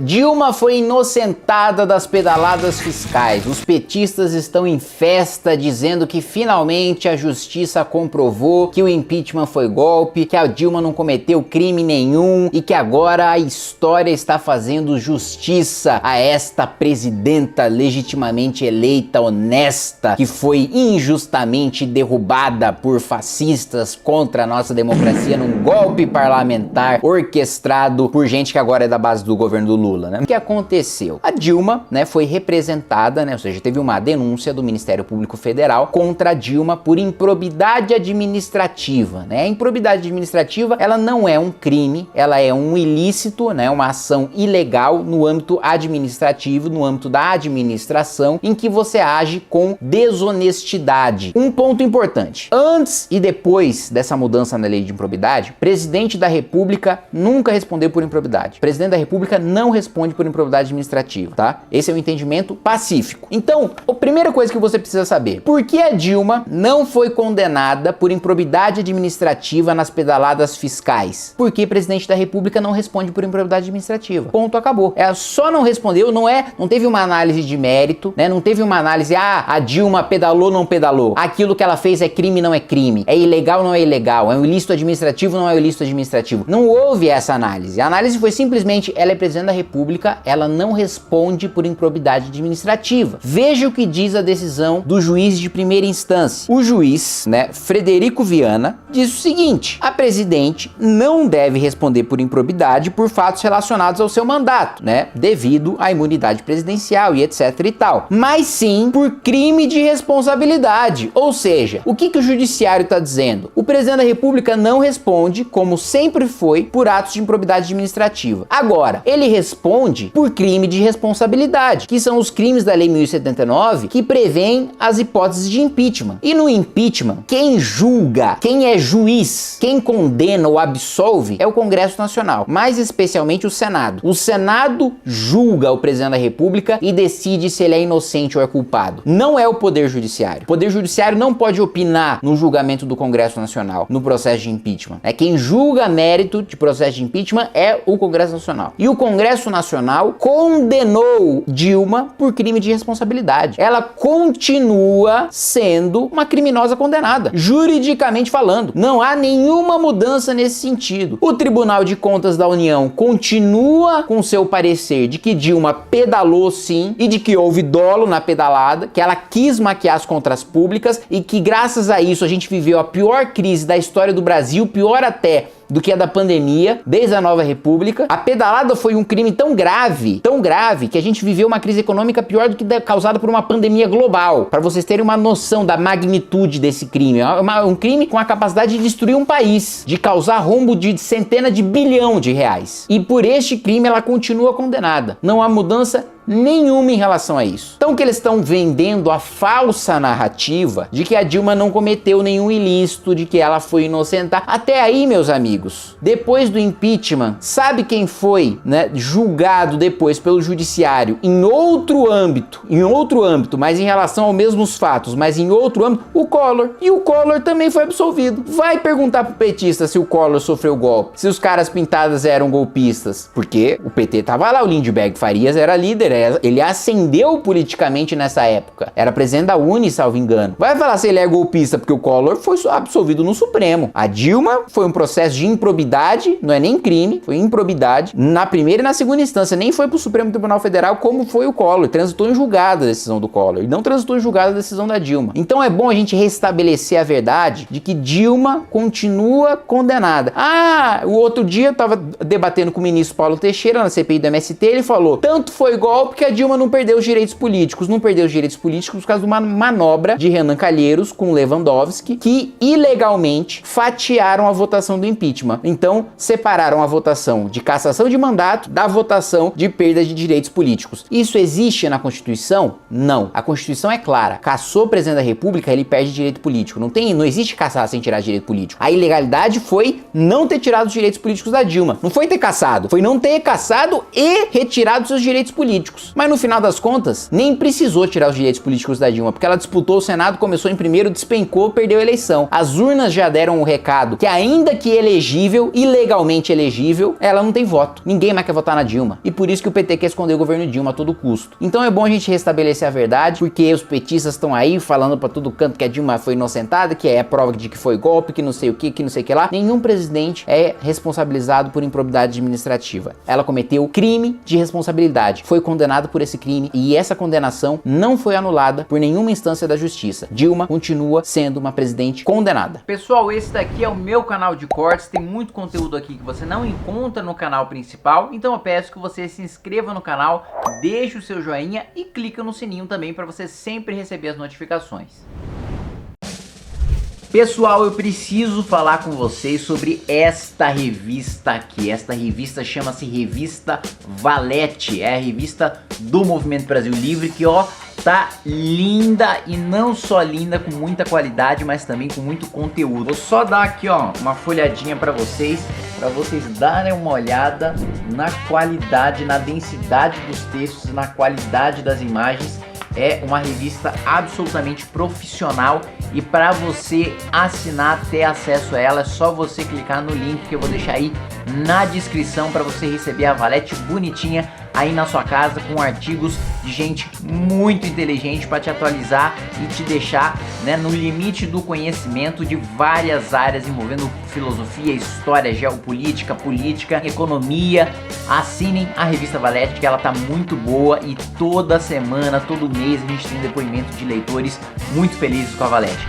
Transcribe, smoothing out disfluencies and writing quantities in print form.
Dilma foi inocentada das pedaladas fiscais. Os petistas estão em festa dizendo que finalmente a justiça comprovou que o impeachment foi golpe, que a Dilma não cometeu crime nenhum e que agora a história está fazendo justiça a esta presidenta legitimamente eleita, honesta, que foi injustamente derrubada por fascistas contra a nossa democracia num golpe parlamentar orquestrado por gente que agora é da base do governo do Lula, né? O que aconteceu? A Dilma, né, foi representada, né, ou seja, teve uma denúncia do Ministério Público Federal contra a Dilma por improbidade administrativa, né? A improbidade administrativa, ela não é um crime, ela é um ilícito, né, uma ação ilegal no âmbito administrativo, no âmbito da administração, em que você age com desonestidade. Um ponto importante: antes e depois dessa mudança na lei de improbidade, presidente da República nunca respondeu por improbidade. O presidente da República não responde por improbidade administrativa, tá? Esse é um entendimento pacífico. Então, a primeira coisa que você precisa saber: por que a Dilma não foi condenada por improbidade administrativa nas pedaladas fiscais? Porque o presidente da República não responde por improbidade administrativa. Ponto, acabou. Ela só não respondeu, não teve uma análise de mérito, né? Não teve uma análise, a Dilma pedalou, não pedalou. Aquilo que ela fez é crime, não é crime. É ilegal, não é ilegal. É um ilícito administrativo, não é um ilícito administrativo. Não houve essa análise. A análise foi simplesmente, ela é presidente da República, ela não responde por improbidade administrativa. Veja o que diz a decisão do juiz de primeira instância. O juiz, né, Frederico Viana, diz o seguinte: a presidente não deve responder por improbidade por fatos relacionados ao seu mandato, né, devido à imunidade presidencial e etc e tal, mas sim por crime de responsabilidade. Ou seja, o que o judiciário está dizendo? O presidente da República não responde, como sempre foi, por atos de improbidade administrativa. Agora, ele responde por crime de responsabilidade, que são os crimes da Lei 1079, que prevêem as hipóteses de impeachment. E no impeachment, quem julga, quem é juiz, quem condena ou absolve é o Congresso Nacional, mais especialmente o Senado. O Senado julga o presidente da República e decide se ele é inocente ou é culpado. Não é o Poder Judiciário. O Poder Judiciário não pode opinar no julgamento do Congresso Nacional, no processo de impeachment. Quem julga mérito de processo de impeachment é o Congresso Nacional. E o Congresso Nacional condenou Dilma por crime de responsabilidade. Ela continua sendo uma criminosa condenada, juridicamente falando. Não há nenhuma mudança nesse sentido. O Tribunal de Contas da União continua com seu parecer de que Dilma pedalou sim e de que houve dolo na pedalada, que ela quis maquiar as contas públicas e que graças a isso a gente viveu a pior crise da história do Brasil, pior até do que a da pandemia, desde a Nova República. A pedalada foi um crime tão grave, que a gente viveu uma crise econômica pior do que causada por uma pandemia global. Para vocês terem uma noção da magnitude desse crime. É um crime com a capacidade de destruir um país, de causar rombo de centenas de bilhão de reais. E por este crime ela continua condenada. Não há mudança nenhuma em relação a isso. Então, que eles estão vendendo a falsa narrativa de que a Dilma não cometeu nenhum ilícito, de que ela foi inocentada. Até aí, meus amigos, depois do impeachment, sabe quem foi, né, julgado depois pelo judiciário em outro âmbito, mas em relação aos mesmos fatos, mas em outro âmbito? O Collor. E o Collor também foi absolvido. Vai perguntar pro petista se o Collor sofreu golpe, se os caras pintadas eram golpistas, porque o PT tava lá, o Lindbergh Farias era líder, ele ascendeu politicamente nessa época. Era presidente da Uni, salvo engano. Vai falar se ele é golpista porque o Collor foi absolvido no Supremo. A Dilma foi um processo de improbidade, não é nem crime, foi improbidade, na primeira e na segunda instância. Nem foi pro Supremo Tribunal Federal como foi o Collor. Transitou em julgado a decisão do Collor e não transitou em julgado a decisão da Dilma. Então é bom a gente restabelecer a verdade de que Dilma continua condenada. O outro dia eu tava debatendo com o ministro Paulo Teixeira na CPI do MST, ele falou: tanto foi golpe que a Dilma não perdeu os direitos políticos. Não perdeu os direitos políticos por causa de uma manobra de Renan Calheiros com Lewandowski, que ilegalmente fatiaram a votação do impeachment. Então, separaram a votação de cassação de mandato da votação de perda de direitos políticos. Isso existe na Constituição? Não. A Constituição é clara. Cassou o presidente da República, ele perde direito político. Não existe caçar sem tirar direito político. A ilegalidade foi não ter tirado os direitos políticos da Dilma. Não foi ter cassado, foi não ter cassado e retirado seus direitos políticos. políticos. Mas no final das contas, nem precisou tirar os direitos políticos da Dilma, porque ela disputou o Senado, começou em primeiro, despencou, perdeu a eleição. As urnas já deram o recado que ainda que elegível, ilegalmente elegível, ela não tem voto. Ninguém mais quer votar na Dilma. E por isso que o PT quer esconder o governo Dilma a todo custo. Então é bom a gente restabelecer a verdade, porque os petistas estão aí falando pra todo canto que a Dilma foi inocentada, que é a prova de que foi golpe, que não sei o que não sei o que lá. Nenhum presidente é responsabilizado por improbidade administrativa. Ela cometeu crime de responsabilidade. Foi condenada por esse crime e essa condenação não foi anulada por nenhuma instância da justiça. Dilma continua sendo uma presidente condenada. Pessoal, esse daqui é o meu canal de cortes. Tem muito conteúdo aqui que você não encontra no canal principal. Então eu peço que você se inscreva no canal, deixe o seu joinha e clica no sininho também para você sempre receber as notificações. Pessoal, eu preciso falar com vocês sobre esta revista aqui. Esta revista chama-se Revista Valete. É a revista do Movimento Brasil Livre que, ó, tá linda e não só linda, com muita qualidade, mas também com muito conteúdo. Vou só dar aqui, ó, uma folhadinha para vocês darem uma olhada na qualidade, na densidade dos textos, na qualidade das imagens. É uma revista absolutamente profissional e para você assinar, ter acesso a ela, é só você clicar no link que eu vou deixar aí na descrição para você receber a Valete bonitinha aí na sua casa, com artigos de gente muito inteligente para te atualizar e te deixar, né, no limite do conhecimento de várias áreas envolvendo filosofia, história, geopolítica, política, economia. Assinem a revista Valete, que ela tá muito boa e toda semana, todo mês a gente tem depoimento de leitores muito felizes com a Valete.